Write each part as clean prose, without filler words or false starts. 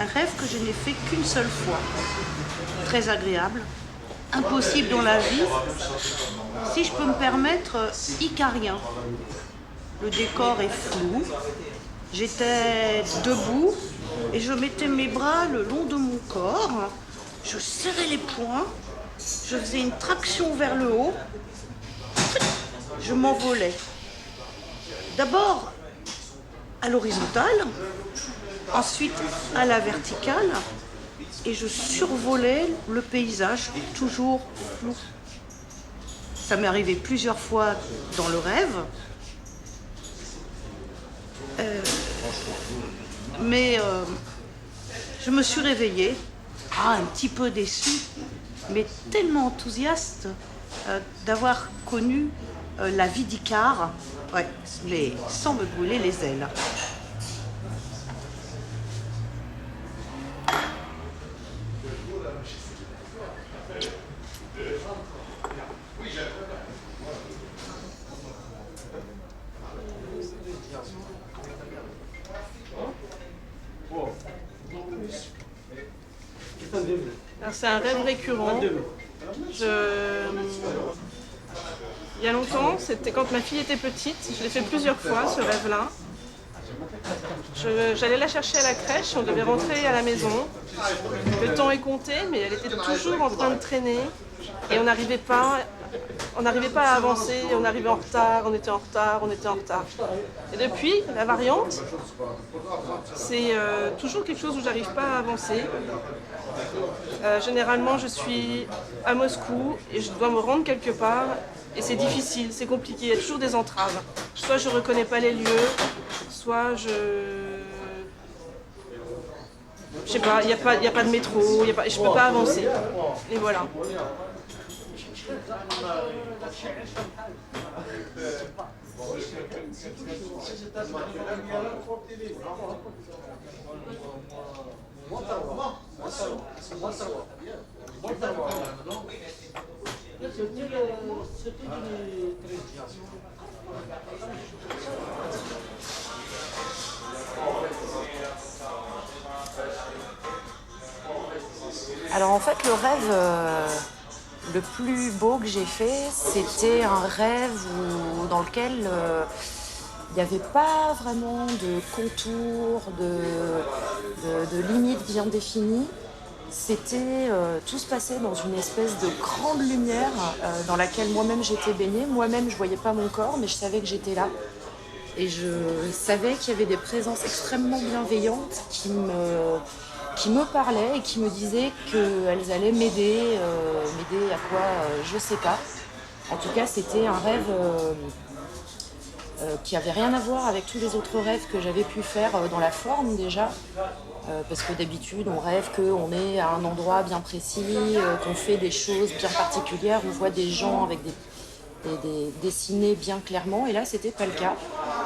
un rêve que je n'ai fait qu'une seule fois. Très agréable, impossible dans la vie. Si je peux me permettre, icarien. Le décor est flou. J'étais debout et je mettais mes bras le long de mon corps. Je serrais les poings. Je faisais une traction vers le haut. Je m'envolais. D'abord à l'horizontale, ensuite à la verticale, et je survolais le paysage, toujours flou. Ça m'est arrivé plusieurs fois dans le rêve, mais je me suis réveillée, un petit peu déçue, mais tellement enthousiaste d'avoir connu la vie d'Icare, ouais, mais sans me brûler les ailes. C'est un rêve récurrent. Il y a longtemps, c'était quand ma fille était petite, je l'ai fait plusieurs fois ce rêve-là. J'allais la chercher à la crèche, on devait rentrer à la maison. Le temps est compté, mais elle était toujours en train de traîner et on n'arrivait pas à avancer, on arrivait en retard, on était en retard. Et depuis, la variante, c'est toujours quelque chose où j'arrive pas à avancer. Généralement, je suis à Moscou et je dois me rendre quelque part et c'est difficile, c'est compliqué, il y a toujours des entraves. Soit je reconnais pas les lieux, soit je sais pas, il n'y a pas de métro, je peux pas avancer. Et voilà. Alors en fait, le rêve le plus beau que j'ai fait, c'était un rêve dans lequel il n'y avait pas vraiment de contours, de limites bien définies. C'était, tout se passait dans une espèce de grande lumière dans laquelle moi-même j'étais baignée. Moi-même, je ne voyais pas mon corps, mais je savais que j'étais là. Et je savais qu'il y avait des présences extrêmement bienveillantes qui me parlaient et qui me disaient qu'elles allaient m'aider à quoi, je sais pas. En tout cas, c'était un rêve qui avait rien à voir avec tous les autres rêves que j'avais pu faire dans la forme déjà. Parce que d'habitude, on rêve qu'on est à un endroit bien précis, qu'on fait des choses bien particulières, on voit des gens avec des dessinés bien clairement. Et là, c'était pas le cas.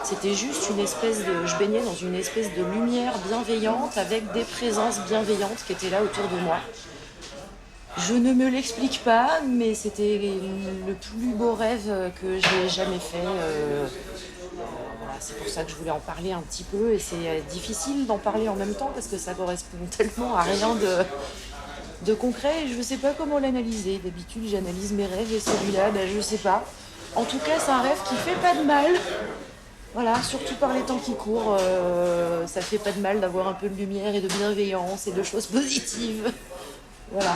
C'était juste je baignais dans une espèce de lumière bienveillante avec des présences bienveillantes qui étaient là autour de moi. Je ne me l'explique pas, mais c'était le plus beau rêve que j'ai jamais fait. Voilà, c'est pour ça que je voulais en parler un petit peu, et c'est difficile d'en parler en même temps parce que ça correspond tellement à rien de concret et je ne sais pas comment l'analyser. D'habitude, j'analyse mes rêves et celui-là, je ne sais pas. En tout cas, c'est un rêve qui fait pas de mal. Voilà, surtout par les temps qui courent, ça fait pas de mal d'avoir un peu de lumière et de bienveillance et de choses positives. Voilà.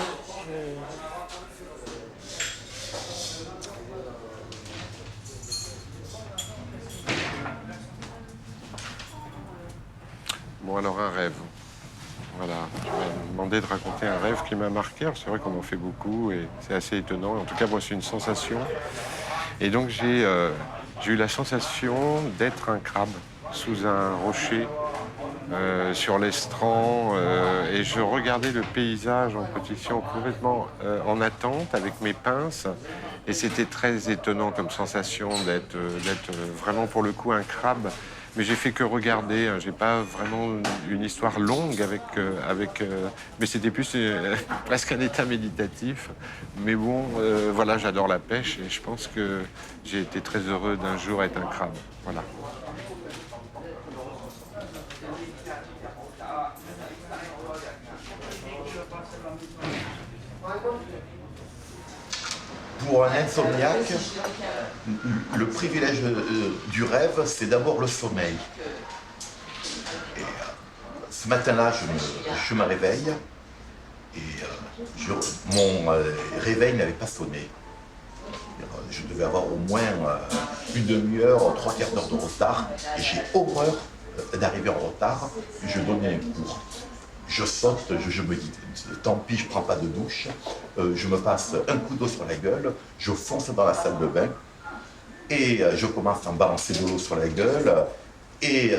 Bon, alors un rêve. Voilà, je vais demander de raconter un rêve qui m'a marqué. Alors, c'est vrai qu'on en fait beaucoup et c'est assez étonnant. En tout cas, moi, c'est une sensation. Et donc, j'ai eu la sensation d'être un crabe sous un rocher sur l'estran et je regardais le paysage en position complètement en attente avec mes pinces. Et c'était très étonnant comme sensation d'être vraiment pour le coup un crabe. Mais j'ai fait que regarder, hein. J'ai pas vraiment une histoire longue mais c'était plus presque un état méditatif. Mais bon, voilà, j'adore la pêche et je pense que j'ai été très heureux d'un jour être un crabe. Voilà. Pour un insomniaque, le privilège du rêve, c'est d'abord le sommeil. Et, ce matin-là, je me réveille et mon réveil n'avait pas sonné. Je devais avoir au moins une demi-heure, trois quarts d'heure de retard. Et j'ai horreur d'arriver en retard. Je donnais un cours. Je saute, je me dis, tant pis, je ne prends pas de douche. Je me passe un coup d'eau sur la gueule. Je fonce dans la salle de bain. Et je commence à me balancer de l'eau sur la gueule. Et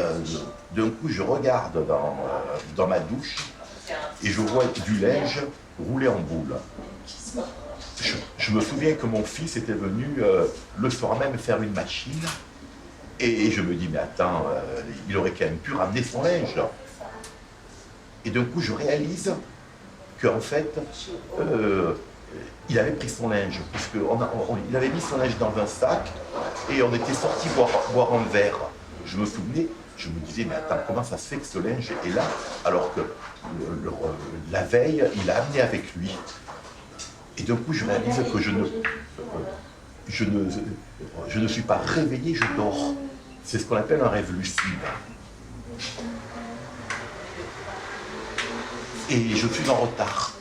d'un coup, je regarde dans ma douche. Et je vois du linge rouler en boule. Je me souviens que mon fils était venu le soir même faire une machine et je me dis mais attends, il aurait quand même pu ramener son linge. Et d'un coup je réalise qu'en fait il avait pris son linge puisqu'il avait mis son linge dans un sac et on était sortis boire un verre. Je me souvenais, je me disais mais attends, comment ça se fait que ce linge est là alors que la veille il l'a amené avec lui. Et d'un coup, je réalise que je ne suis pas réveillé, je dors. C'est ce qu'on appelle un rêve lucide. Et je suis en retard.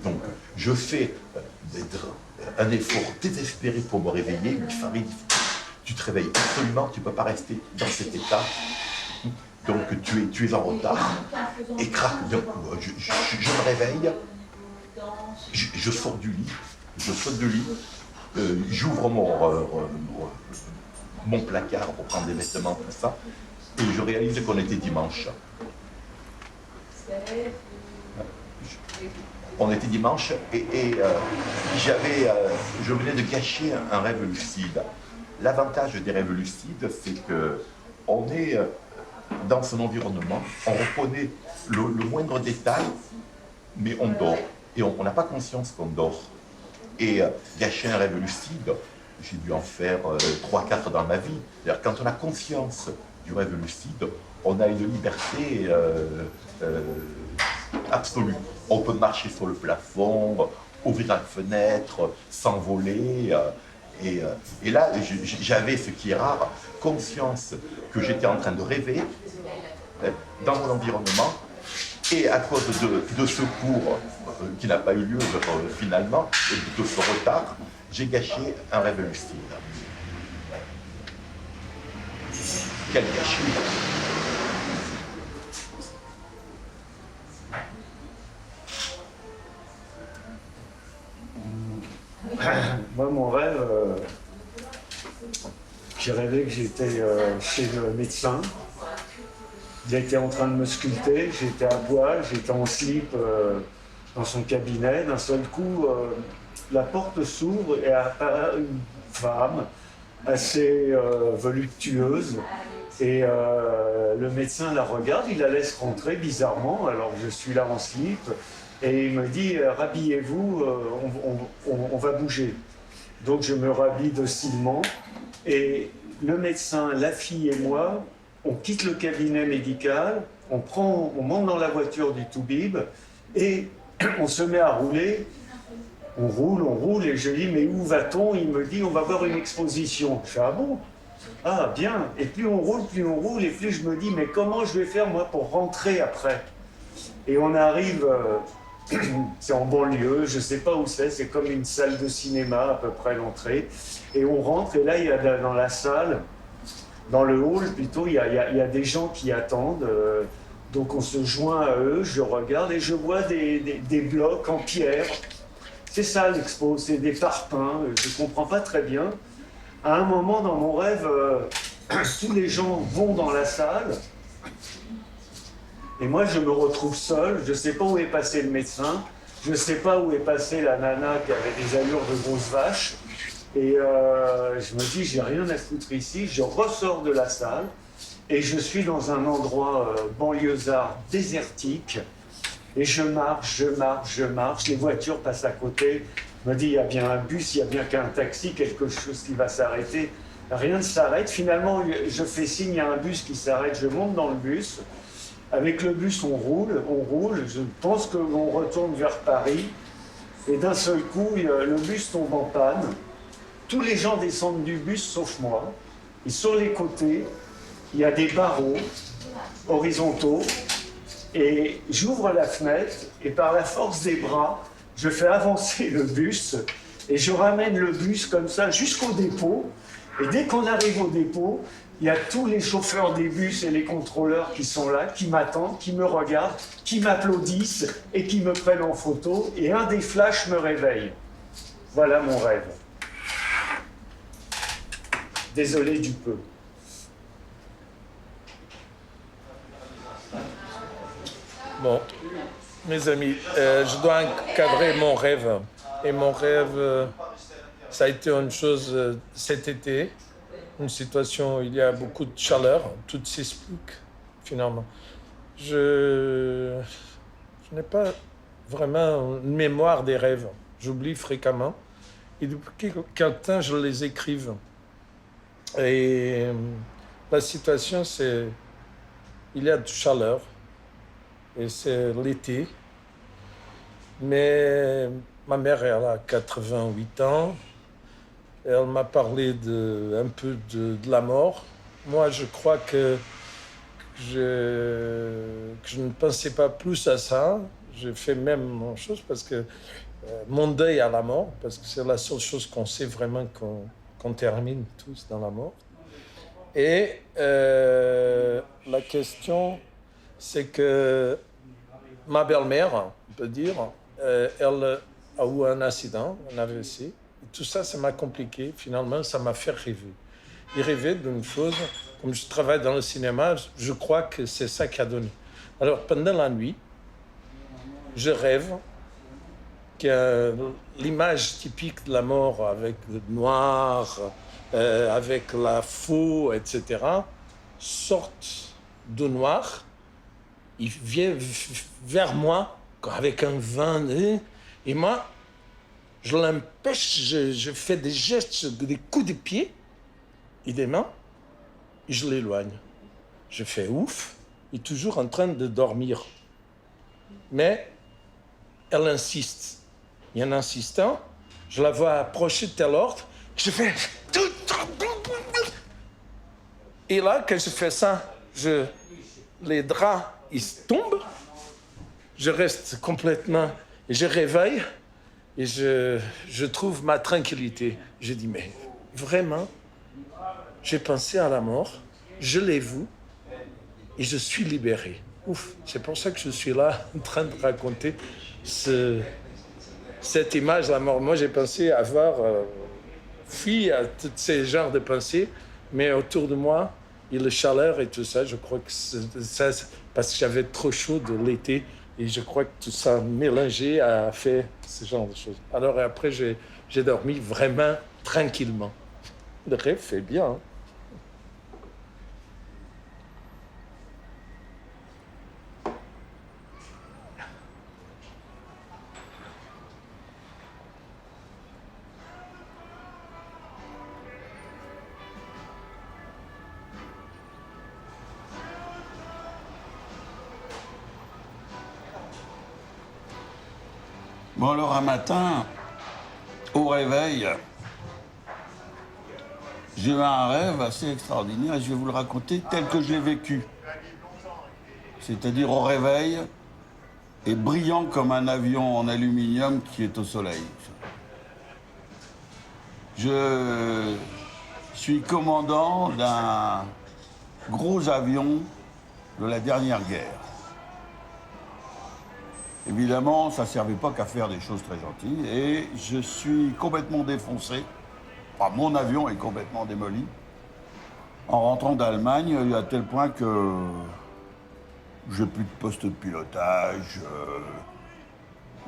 Donc, je fais un effort désespéré pour me réveiller. Farid, tu te réveilles absolument, tu ne peux pas rester dans cet état. Donc, tu es en retard. Et crac, d'un coup, je me réveille. Je sors du lit, je saute du lit, j'ouvre mon placard pour prendre des vêtements, tout ça, et je réalise qu'on était dimanche. On était dimanche et je venais de gâcher un rêve lucide. L'avantage des rêves lucides, c'est qu'on est dans son environnement, on reconnaît le moindre détail, mais on dort. Et on n'a pas conscience qu'on dort. Et gâcher un rêve lucide, j'ai dû en faire 3-4 dans ma vie. C'est-à-dire, quand on a conscience du rêve lucide, on a une liberté absolue. On peut marcher sur le plafond, ouvrir la fenêtre, s'envoler. Et là, j'avais, ce qui est rare, conscience que j'étais en train de rêver dans mon environnement. Et à cause de ce cours qui n'a pas eu lieu finalement, et de ce retard, j'ai gâché un rêve lucide. Quel gâchis! Moi, mon rêve, j'ai rêvé que j'étais chez le médecin. Il était en train de me sculpter, j'étais à poil, j'étais en slip dans son cabinet. D'un seul coup, la porte s'ouvre et apparaît une femme assez voluptueuse. Et le médecin la regarde, il la laisse rentrer bizarrement, alors que je suis là en slip. Et il me dit « Rhabillez-vous, on va bouger ». Donc je me rhabille docilement. Et le médecin, la fille et moi, on quitte le cabinet médical, on monte dans la voiture du Toubib et on se met à rouler. On roule et je dis mais où va-t-on? Il me dit on va voir une exposition. Je fais ah bon? Ah bien. Et plus on roule et plus je me dis mais comment je vais faire moi pour rentrer après? Et on arrive, c'est en banlieue, je ne sais pas où c'est comme une salle de cinéma à peu près l'entrée. Et on rentre et là il y a dans la salle, dans le hall plutôt, il y a des gens qui attendent. Donc on se joint à eux, je regarde et je vois des blocs en pierre. C'est ça l'expo, c'est des parpaings, je ne comprends pas très bien. À un moment dans mon rêve, tous les gens vont dans la salle. Et moi je me retrouve seul, je ne sais pas où est passé le médecin, je ne sais pas où est passée la nana qui avait des allures de grosse vache. Et je me dis, j'ai rien à foutre ici, je ressors de la salle et je suis dans un endroit banlieusard désertique et je marche, les voitures passent à côté, je me dis, il y a bien un bus, il y a bien qu'un taxi, quelque chose qui va s'arrêter. Rien ne s'arrête, finalement je fais signe, il y a un bus qui s'arrête, je monte dans le bus. Avec le bus on roule, je pense qu'on retourne vers Paris. et d'un seul coup, le bus tombe en panne. Tous les gens descendent du bus sauf moi. Et sur les côtés, il y a des barreaux horizontaux. Et j'ouvre la fenêtre et par la force des bras, je fais avancer le bus et je ramène le bus comme ça jusqu'au dépôt. Et dès qu'on arrive au dépôt, il y a tous les chauffeurs des bus et les contrôleurs qui sont là, qui m'attendent, qui me regardent, qui m'applaudissent et qui me prennent en photo. Et un des flashs me réveille. Voilà mon rêve. Désolé du peu. Bon, mes amis, je dois encadrer mon rêve. Et mon rêve, ça a été une chose cet été, une situation où il y a beaucoup de chaleur, tout s'explique finalement. Je n'ai pas vraiment une mémoire des rêves, j'oublie fréquemment. Et depuis quelque temps, je les écrive. Et la situation, c'est il y a de chaleur. Et c'est l'été. Mais ma mère, elle a 88 ans. Elle m'a parlé un peu de la mort. Moi, je crois que je ne pensais pas plus à ça. J'ai fait même mon chose parce que mon deuil à la mort, parce que c'est la seule chose qu'on sait vraiment qu'on termine tous dans la mort. Et la question, c'est que ma belle-mère, on peut dire, elle a eu un accident, un AVC. Et tout ça, ça m'a compliqué. Finalement, ça m'a fait rêver. Et rêver d'une chose, comme je travaille dans le cinéma, je crois que c'est ça qui a donné. Alors, pendant la nuit, je rêve que l'image typique de la mort avec le noir, avec la faux, etc., sorte du noir. Il vient vers moi avec un vent, et moi, je l'empêche, je fais des gestes, des coups de pied et des mains, et je l'éloigne. Je fais ouf, il est toujours en train de dormir. Mais elle insiste. Et en insistant, je la vois approcher de tel ordre, je fais... Et là, quand je fais ça, les draps, ils tombent, je reste complètement, et je réveille, et je trouve ma tranquillité. Je dis, mais vraiment, j'ai pensé à la mort, je l'ai vue, et je suis libéré. Ouf, c'est pour ça que je suis là, en train de raconter cette image de la mort. Moi, j'ai pensé avoir fui à tous ces genres de pensées, mais autour de moi, et la chaleur et tout ça, je crois que c'est ça, parce que j'avais trop chaud de l'été, et je crois que tout ça mélangé a fait ce genre de choses. Alors après, j'ai dormi vraiment tranquillement. Le rêve fait bien, hein. Bon, alors un matin, au réveil, j'ai eu un rêve assez extraordinaire et je vais vous le raconter tel que je l'ai vécu. C'est-à-dire au réveil et brillant comme un avion en aluminium qui est au soleil. Je suis commandant d'un gros avion de la dernière guerre. Évidemment, ça ne servait pas qu'à faire des choses très gentilles et je suis complètement défoncé. Enfin, mon avion est complètement démoli. En rentrant d'Allemagne, à tel point que j'ai plus de poste de pilotage.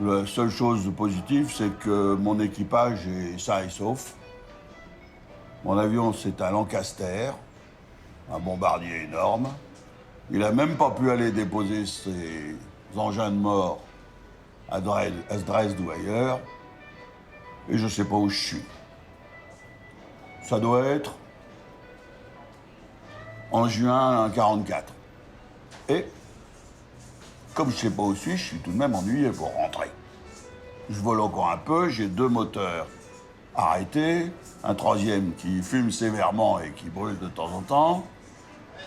La seule chose positive, c'est que mon équipage est sain et sauf. Mon avion, c'est un Lancaster, un bombardier énorme. Il n'a même pas pu aller déposer ses engins de mort à Dresde ou ailleurs, et je ne sais pas où je suis. Ça doit être en juin 1944. Et, comme je ne sais pas où je suis tout de même ennuyé pour rentrer. je vole encore un peu, j'ai 2 moteurs arrêtés, un 3e qui fume sévèrement et qui brûle de temps en temps,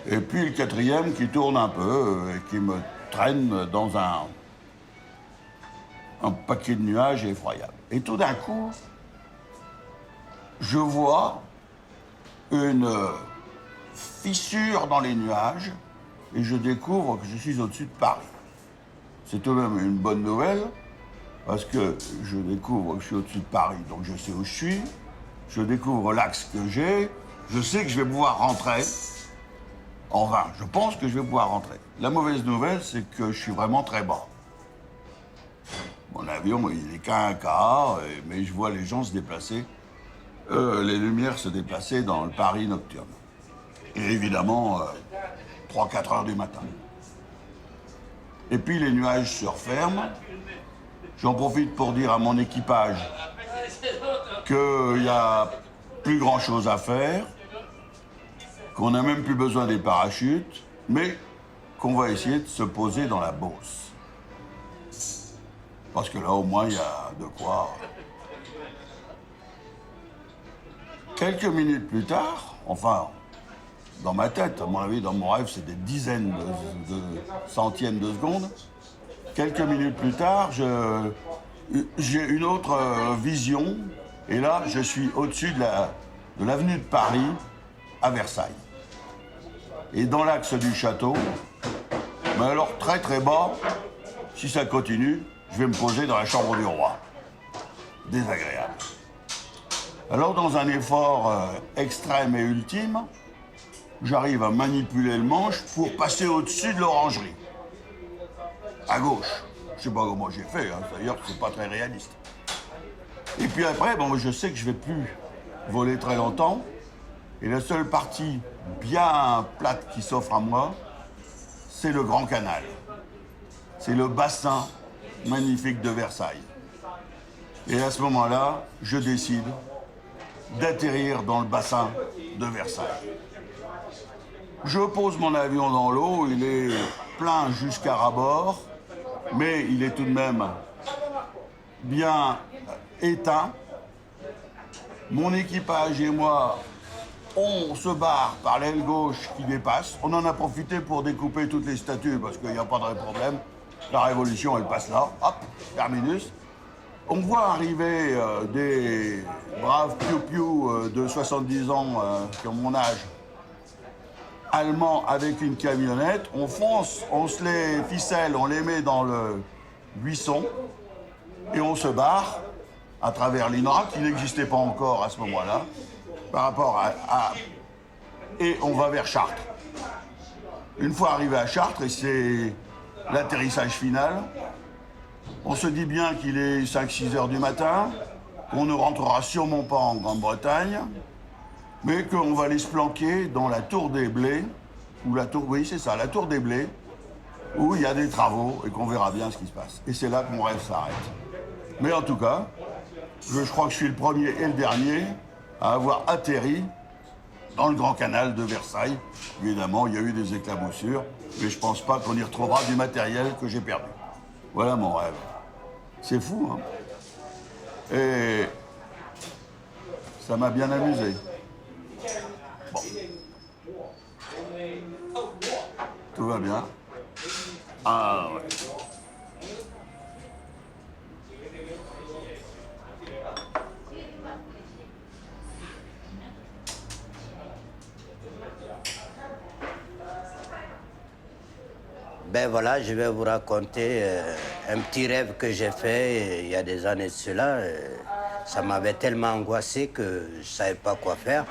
et puis le 4e qui tourne un peu et qui me traîne dans un paquet de nuages effroyable. Et tout d'un coup, je vois une fissure dans les nuages et je découvre que je suis au-dessus de Paris. C'est tout de même une bonne nouvelle parce que je découvre que je suis au-dessus de Paris, donc je sais où je suis, je découvre l'axe que j'ai, je sais que je vais pouvoir rentrer. Enfin, je pense que je vais pouvoir rentrer. La mauvaise nouvelle, c'est que je suis vraiment très bas. Mon avion, il n'est qu'à un quart, mais je vois les gens se déplacer, les lumières se déplacer dans le Paris nocturne. Et évidemment, 3-4 heures du matin. Et puis les nuages se referment. J'en profite pour dire à mon équipage qu'il n'y a plus grand-chose à faire, qu'on n'a même plus besoin des parachutes, mais qu'on va essayer de se poser dans la Beauce. Parce que là, au moins, il y a de quoi. Quelques minutes plus tard, enfin, dans ma tête, à mon avis, dans mon rêve, c'est des dizaines de centièmes de secondes. Quelques minutes plus tard, j'ai une autre vision, et là, je suis au-dessus de l'avenue de Paris, à Versailles. Et dans l'axe du château, mais alors très très bas, si ça continue, je vais me poser dans la chambre du roi. Désagréable. Alors, dans un effort extrême et ultime, j'arrive à manipuler le manche pour passer au-dessus de l'orangerie. À gauche. Je sais pas comment j'ai fait, hein. D'ailleurs, c'est pas très réaliste. Et puis après, bon, je sais que je vais plus voler très longtemps. Et la seule partie bien plate qui s'offre à moi, c'est le Grand Canal. C'est le bassin magnifique de Versailles. Et à ce moment-là, je décide d'atterrir dans le bassin de Versailles. Je pose mon avion dans l'eau, il est plein jusqu'à ras-bord, mais il est tout de même bien éteint. Mon équipage et moi, on se barre par l'aile gauche qui dépasse. On en a profité pour découper toutes les statues parce qu'il n'y a pas de problème. La Révolution, elle passe là. Hop, terminus. On voit arriver des braves piou-piou de 70 ans qui ont mon âge, allemands avec une camionnette. On fonce, on se les ficelle, on les met dans le buisson et on se barre à travers l'INRA qui n'existait pas encore à ce moment-là. Par rapport et on va vers Chartres. Une fois arrivé à Chartres, et c'est l'atterrissage final, on se dit bien qu'il est 5-6 heures du matin, qu'on ne rentrera sûrement pas en Grande-Bretagne, mais qu'on va aller se planquer dans la tour des Blés, ou la tour, oui c'est ça, la tour des Blés, où il y a des travaux et qu'on verra bien ce qui se passe. Et c'est là que mon rêve s'arrête. Mais en tout cas, je crois que je suis le premier et le dernier à avoir atterri dans le Grand Canal de Versailles. Évidemment, il y a eu des éclaboussures, mais je pense pas qu'on y retrouvera du matériel que j'ai perdu. Voilà mon rêve. C'est fou, hein? Et ça m'a bien amusé. Bon. Tout va bien. Ah ouais. Ben voilà, je vais vous raconter un petit rêve que j'ai fait il y a des années de cela. Ça m'avait tellement angoissé que je ne savais pas quoi faire.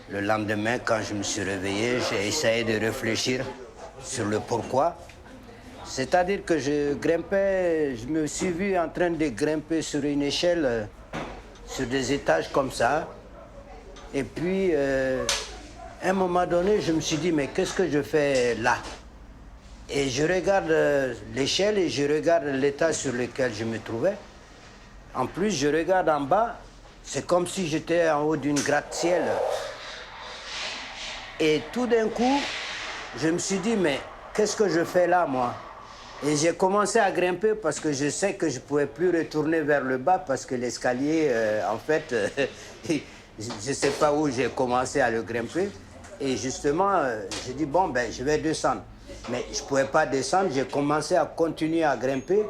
Le lendemain, quand je me suis réveillé, j'ai essayé de réfléchir sur le pourquoi. C'est-à-dire que je grimpais, je me suis vu en train de grimper sur une échelle, sur des étages comme ça. Et puis, à un moment donné, je me suis dit, mais qu'est-ce que je fais là ? Et je regarde l'échelle et je regarde l'état sur lequel je me trouvais. En plus, je regarde en bas, c'est comme si j'étais en haut d'une gratte-ciel. Et tout d'un coup, je me suis dit, mais qu'est-ce que je fais là, moi? Et j'ai commencé à grimper parce que je sais que je ne pouvais plus retourner vers le bas parce que l'escalier, en fait, je ne sais pas où j'ai commencé à le grimper. Et justement, j'ai dit, bon, ben, je vais descendre. Mais je ne pouvais pas descendre, j'ai commencé à continuer à grimper.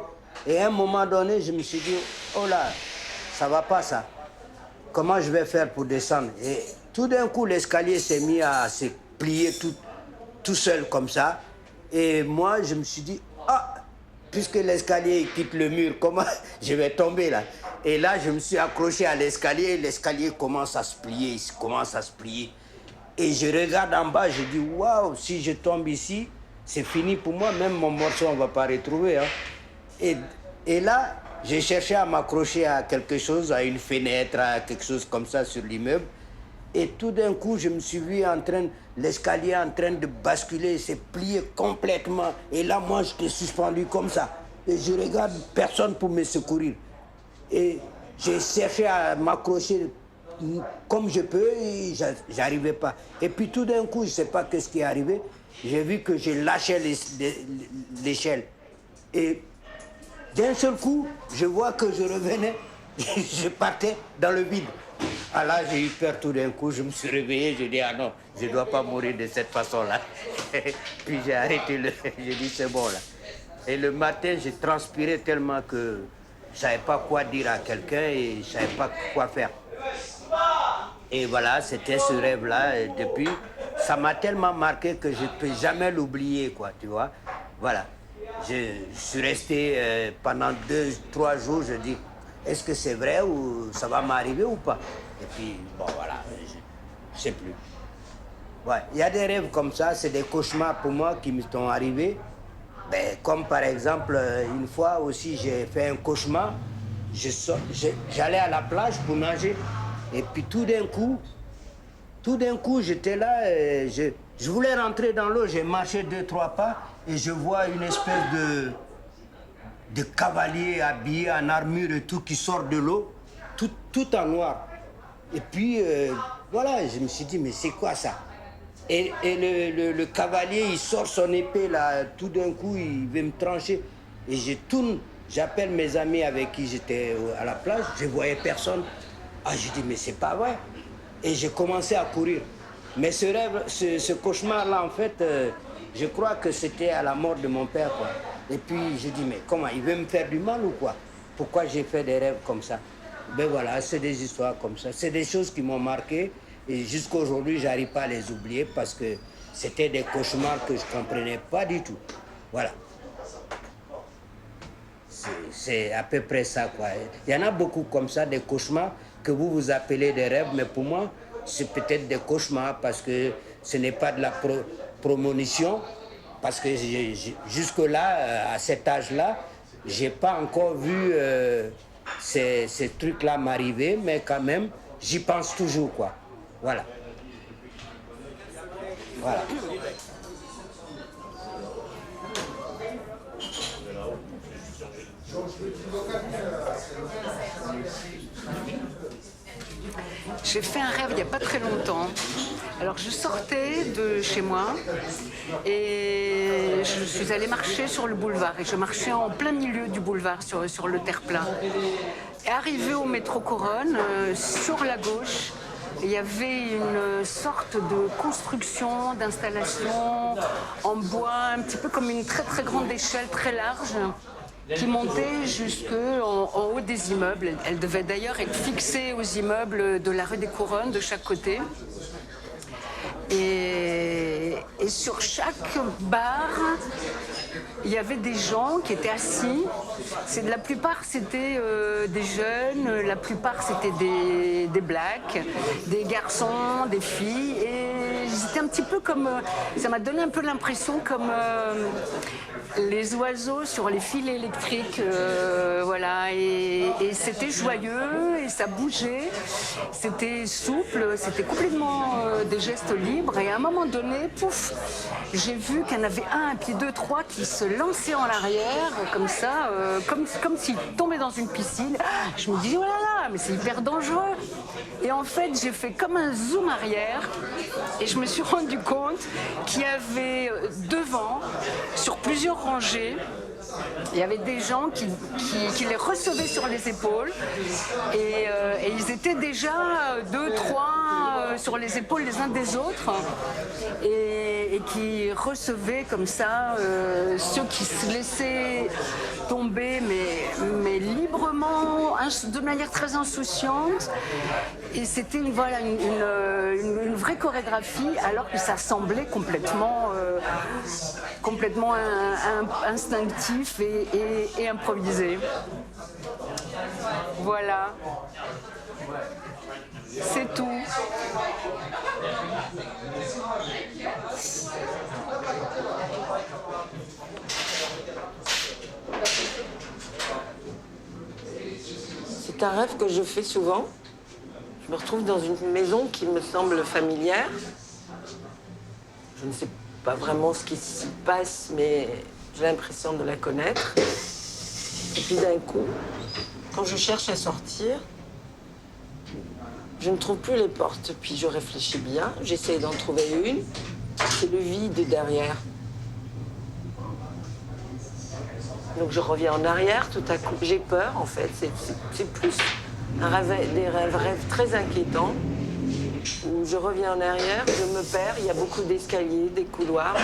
Et à un moment donné, je me suis dit, oh là, ça ne va pas ça. Comment je vais faire pour descendre? Et tout d'un coup, l'escalier s'est mis à se plier tout seul comme ça. Et moi, je me suis dit, ah, puisque l'escalier quitte le mur, comment je vais tomber là? Et là, je me suis accroché à l'escalier commence à se plier, il commence à se plier. Et je regarde en bas, je dis, waouh, si je tombe ici, c'est fini pour moi, même mon morceau, on ne va pas retrouver. Hein. Et là, j'ai cherché à m'accrocher à quelque chose, à une fenêtre, à quelque chose comme ça sur l'immeuble. Et tout d'un coup, je me suis vu l'escalier en train de basculer, s'est plié complètement. Et là, moi, j'étais suspendu comme ça. Et je regarde personne pour me secourir. Et j'ai cherché à m'accrocher comme je peux et j'arrivais pas. Et puis tout d'un coup, je ne sais pas ce qui est arrivé, j'ai vu que j'ai lâché l'échelle. Et d'un seul coup, je vois que je revenais, je partais dans le vide. Ah là, j'ai eu peur tout d'un coup, je me suis réveillé, je dis, ah non, je ne dois pas mourir de cette façon-là. Puis j'ai arrêté, j'ai dit, c'est bon là. Et le matin, j'ai transpiré tellement que je ne savais pas quoi dire à quelqu'un et je ne savais pas quoi faire. Et voilà, c'était ce rêve-là. Et depuis, ça m'a tellement marqué que je ne peux jamais l'oublier, quoi, tu vois. Voilà. Je suis resté pendant 2-3 jours, je dis, est-ce que c'est vrai ou ça va m'arriver ou pas? Et puis, bon, voilà, je ne sais plus. Ouais, il y a des rêves comme ça, c'est des cauchemars pour moi qui me sont arrivés. Ben, comme par exemple, une fois aussi, j'ai fait un cauchemar. J'allais à la plage pour nager. Et puis tout d'un coup, j'étais là, je voulais rentrer dans l'eau, j'ai marché 2-3 pas et je vois une espèce de cavalier habillé en armure et tout qui sort de l'eau, tout en noir. Et puis, voilà, je me suis dit, mais c'est quoi ça? Et le cavalier, il sort son épée là, tout d'un coup, il veut me trancher. Et je tourne, j'appelle mes amis avec qui j'étais à la plage, je ne voyais personne. Ah, je dis, mais c'est pas vrai. Et j'ai commencé à courir. Mais ce rêve, ce cauchemar-là, en fait, je crois que c'était à la mort de mon père, quoi. Et puis, je dis, mais comment, il veut me faire du mal ou quoi? Pourquoi j'ai fait des rêves comme ça? Ben voilà, c'est des histoires comme ça. C'est des choses qui m'ont marqué. Et jusqu'à aujourd'hui, je n'arrive pas à les oublier parce que c'était des cauchemars que je ne comprenais pas du tout. Voilà. C'est à peu près ça, quoi. Il y en a beaucoup comme ça, des cauchemars que vous appelez des rêves, mais pour moi, c'est peut-être des cauchemars parce que ce n'est pas de la prémonition, parce que jusque-là, à cet âge-là, je n'ai pas encore vu ces trucs-là m'arriver, mais quand même, j'y pense toujours, quoi. Voilà. Voilà. J'ai fait un rêve il n'y a pas très longtemps. Alors je sortais de chez moi et je suis allée marcher sur le boulevard. Et je marchais en plein milieu du boulevard sur le terre-plein. Et arrivé au métro Couronne, sur la gauche, il y avait une sorte de construction, d'installation en bois, un petit peu comme une très très grande échelle, très large, qui montait jusqu'en haut des immeubles. Elle devait d'ailleurs être fixée aux immeubles de la rue des Couronnes, de chaque côté. Et sur chaque barre, il y avait des gens qui étaient assis. La plupart, c'était des jeunes, la plupart, c'était des blacks, des garçons, des filles. Et c'était un petit peu comme... ça m'a donné un peu l'impression comme les oiseaux sur les fils électriques. Voilà. Et c'était joyeux et ça bougeait. C'était souple, c'était complètement des gestes libres. Et à un moment donné, pouf, j'ai vu qu'il y en avait un, puis 2, 3 qui se lançaient en arrière, comme ça, comme s'ils tombaient dans une piscine. Je me dis, oh là là, mais c'est hyper dangereux. Et en fait, j'ai fait comme un zoom arrière et je me suis rendu compte qu'il y avait devant, sur plusieurs rangées, Il y avait des gens qui les recevaient sur les épaules et ils étaient déjà 2, 3 sur les épaules les uns des autres et qui recevaient comme ça ceux qui se laissaient tomber mais librement, de manière très insouciante. Et c'était une vraie chorégraphie alors que ça semblait complètement instinctif et improvisé. Voilà. C'est tout. C'est un rêve que je fais souvent. Je me retrouve dans une maison qui me semble familière. Je ne sais pas vraiment ce qui s'y passe, mais j'ai l'impression de la connaître. Et puis d'un coup, quand je cherche à sortir, je ne trouve plus les portes. Puis je réfléchis bien, j'essaie d'en trouver une. C'est le vide derrière. Donc je reviens en arrière, tout à coup. J'ai peur, en fait. C'est plus des rêves très inquiétants. Où je reviens en arrière, je me perds. Il y a beaucoup d'escaliers, des couloirs.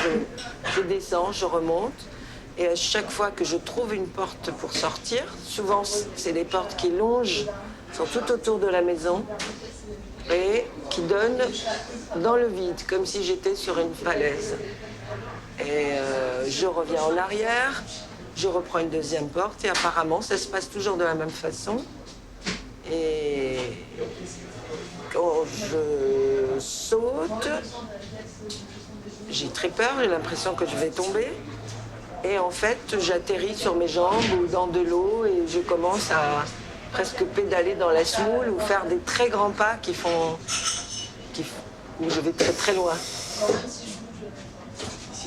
Je descends, je remonte. Et à chaque fois que je trouve une porte pour sortir, souvent c'est des portes qui longent, sont tout autour de la maison et qui donnent dans le vide, comme si j'étais sur une falaise. Et je reviens en arrière, je reprends une deuxième porte et apparemment ça se passe toujours de la même façon. Et quand je saute, j'ai très peur, j'ai l'impression que je vais tomber. Et en fait, j'atterris sur mes jambes ou dans de l'eau et je commence à presque pédaler dans la semoule ou faire des très grands pas où je vais très très loin.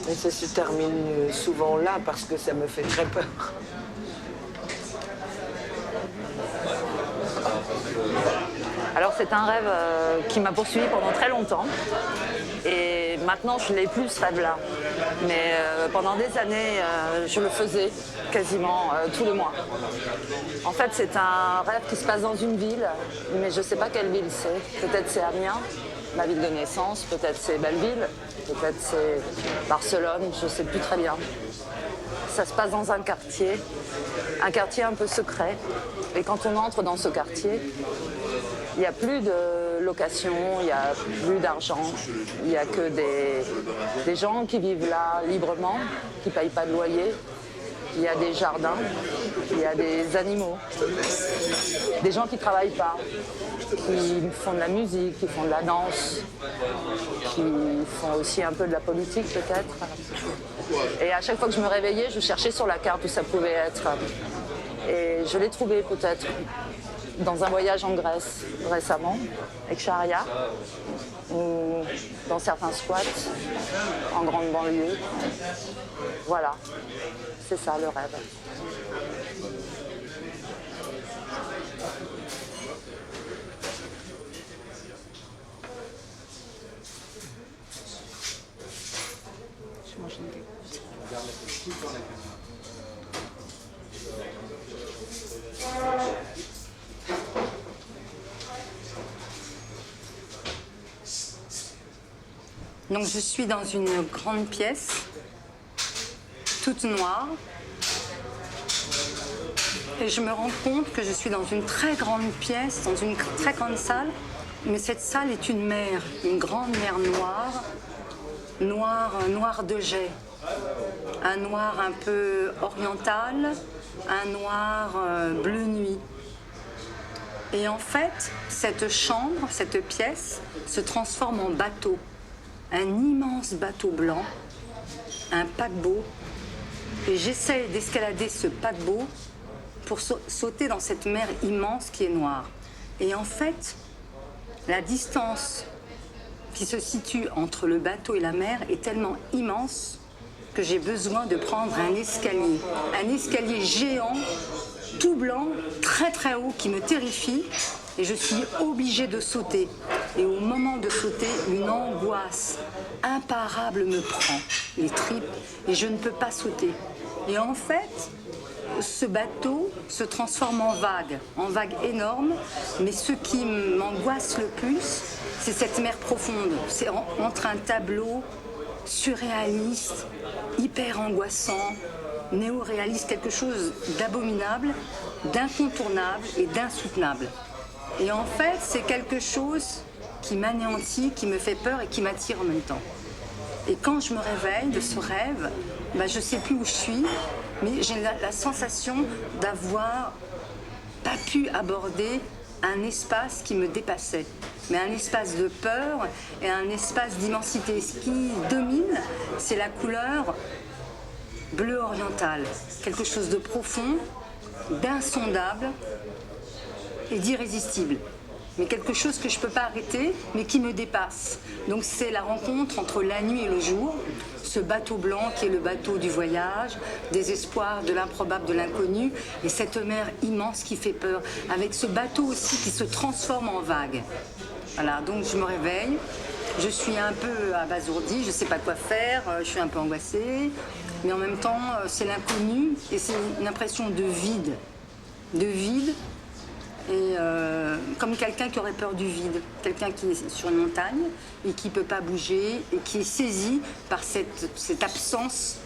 Et ça se termine souvent là parce que ça me fait très peur. Alors c'est un rêve qui m'a poursuivi pendant très longtemps. Et maintenant, je n'ai plus ce rêve-là. Mais pendant des années, je le faisais quasiment tous les mois. En fait, c'est un rêve qui se passe dans une ville, mais je ne sais pas quelle ville c'est. Peut-être c'est Amiens, ma ville de naissance, peut-être c'est Belleville, peut-être c'est Barcelone, je ne sais plus très bien. Ça se passe dans un quartier un peu secret. Et quand on entre dans ce quartier, il n'y a plus de location, il n'y a plus d'argent, il n'y a que des gens qui vivent là librement, qui ne payent pas de loyer. Il y a des jardins, il y a des animaux, des gens qui ne travaillent pas, qui font de la musique, qui font de la danse, qui font aussi un peu de la politique peut-être. Et à chaque fois que je me réveillais, je cherchais sur la carte où ça pouvait être. Et je l'ai trouvé peut-être dans un voyage en Grèce récemment, avec Charia, ou dans certains squats, en grande banlieue. Voilà, c'est ça le rêve. Je mange une dégoûte. Donc je suis dans une grande pièce, toute noire, et je me rends compte que je suis dans une très grande pièce, dans une très grande salle, mais cette salle est une mer, une grande mer noire de jet, un noir un peu oriental, un noir bleu nuit. Et en fait, cette chambre, cette pièce, se transforme en bateau. Un immense bateau blanc, un paquebot, et j'essaie d'escalader ce paquebot pour sauter dans cette mer immense qui est noire. Et en fait, la distance qui se situe entre le bateau et la mer est tellement immense que j'ai besoin de prendre un escalier géant, tout blanc, très très haut, qui me terrifie, et je suis obligée de sauter. Et au moment de sauter, une angoisse imparable me prend les tripes et je ne peux pas sauter. Et en fait, ce bateau se transforme en vague énorme, mais ce qui m'angoisse le plus, c'est cette mer profonde. C'est entre un tableau surréaliste, hyper angoissant, néo-réaliste, quelque chose d'abominable, d'incontournable et d'insoutenable. Et en fait, c'est quelque chose qui m'anéantit, qui me fait peur et qui m'attire en même temps. Et quand je me réveille de ce rêve, je ne sais plus où je suis, mais j'ai la sensation d'avoir pas pu aborder un espace qui me dépassait. Mais un espace de peur et un espace d'immensité. Ce qui domine, c'est la couleur bleu oriental. Quelque chose de profond, d'insondable et d'irrésistible. Mais quelque chose que je ne peux pas arrêter, mais qui me dépasse. Donc c'est la rencontre entre la nuit et le jour, ce bateau blanc qui est le bateau du voyage, des espoirs, de l'improbable, de l'inconnu, et cette mer immense qui fait peur, avec ce bateau aussi qui se transforme en vague. Voilà, donc je me réveille, je suis un peu abasourdie, je ne sais pas quoi faire, je suis un peu angoissée, mais en même temps c'est l'inconnu et c'est une impression de vide. Et comme quelqu'un qui aurait peur du vide, quelqu'un qui est sur une montagne et qui ne peut pas bouger et qui est saisi par cette absence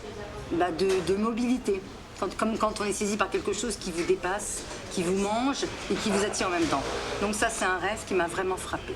de mobilité. Comme quand on est saisi par quelque chose qui vous dépasse, qui vous mange et qui vous attire en même temps. Donc ça, c'est un rêve qui m'a vraiment frappée.